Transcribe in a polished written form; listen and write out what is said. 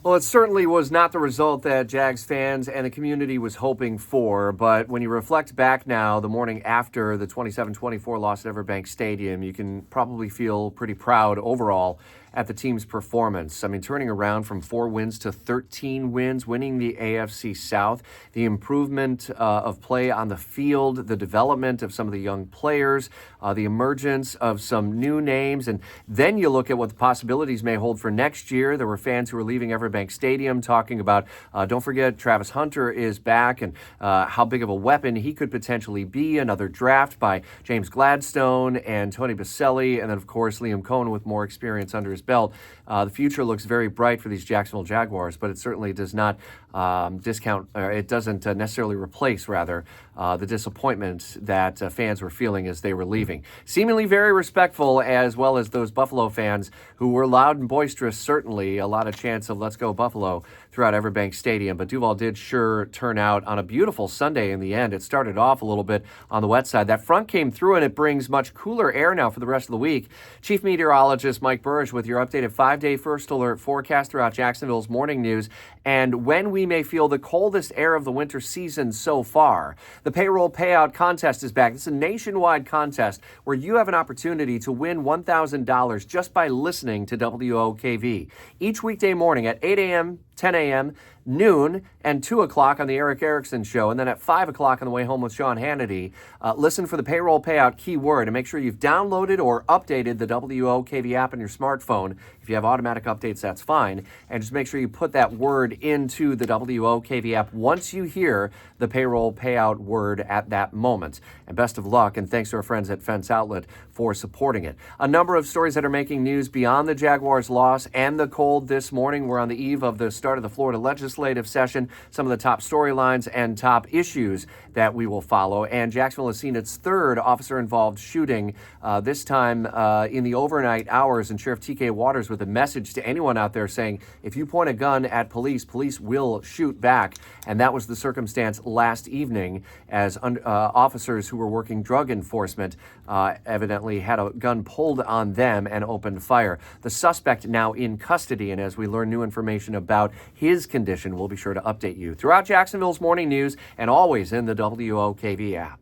Well, it certainly was not the result that Jags fans and the community was hoping for. But when you reflect back now, the morning after the 27-24 loss at Everbank Stadium, you can probably feel pretty proud overall at the team's performance. I mean, turning around from 4 wins to 13 wins, winning the AFC South, the improvement of play on the field, the development of some of the young players, the emergence of some new names. And then you look at what the possibilities may hold for next year. There were fans who were leaving Everbank Stadium talking about, don't forget, Travis Hunter is back and how big of a weapon he could potentially be. Another draft by James Gladstone and Tony Baselli, and then, of course, Liam Cohen with more experience under his belt. The future looks very bright for these Jacksonville Jaguars, but it certainly does not it doesn't necessarily replace, rather, the disappointment that fans were feeling as they were leaving. Seemingly very respectful, as well as those Buffalo fans who were loud and boisterous, certainly a lot of chants of "Let's go Buffalo" throughout Everbank Stadium. But Duval did sure turn out on a beautiful Sunday in the end. It started off a little bit on the wet side. That front came through, and it brings much cooler air now for the rest of the week. Chief Meteorologist Mike Burrish with your updated 5-day first alert forecast throughout Jacksonville's morning news, and when we may feel the coldest air of the winter season so far. The payroll payout contest is back. It's a nationwide contest where you have an opportunity to win $1,000 just by listening to WOKV. Each weekday morning at 8 a.m., 10 a.m., noon, and 2 o'clock on the Eric Erickson Show, and then at 5 o'clock on the way home with Sean Hannity. Listen for the payroll payout keyword, and make sure you've downloaded or updated the WOKV app on your smartphone. If you have automatic updates, that's fine. And just make sure you put that word into the WOKV app once you hear the payroll payout word at that moment. And best of luck, and thanks to our friends at Fence Outlet for supporting it. A number of stories that are making news beyond the Jaguars' loss and the cold this morning. We're on the eve of the start of the Florida legislative session. Some of the top storylines and top issues that we will follow. And Jacksonville has seen its third officer-involved shooting, this time in the overnight hours. And Sheriff T.K. Waters with a message to anyone out there saying, if you point a gun at police, police will shoot back. And that was the circumstance last evening as officers who were working drug enforcement evidently had a gun pulled on them and opened fire. The suspect now in custody, and as we learn new information about his condition, we'll be sure to update you throughout Jacksonville's morning news and always in the WOKV app.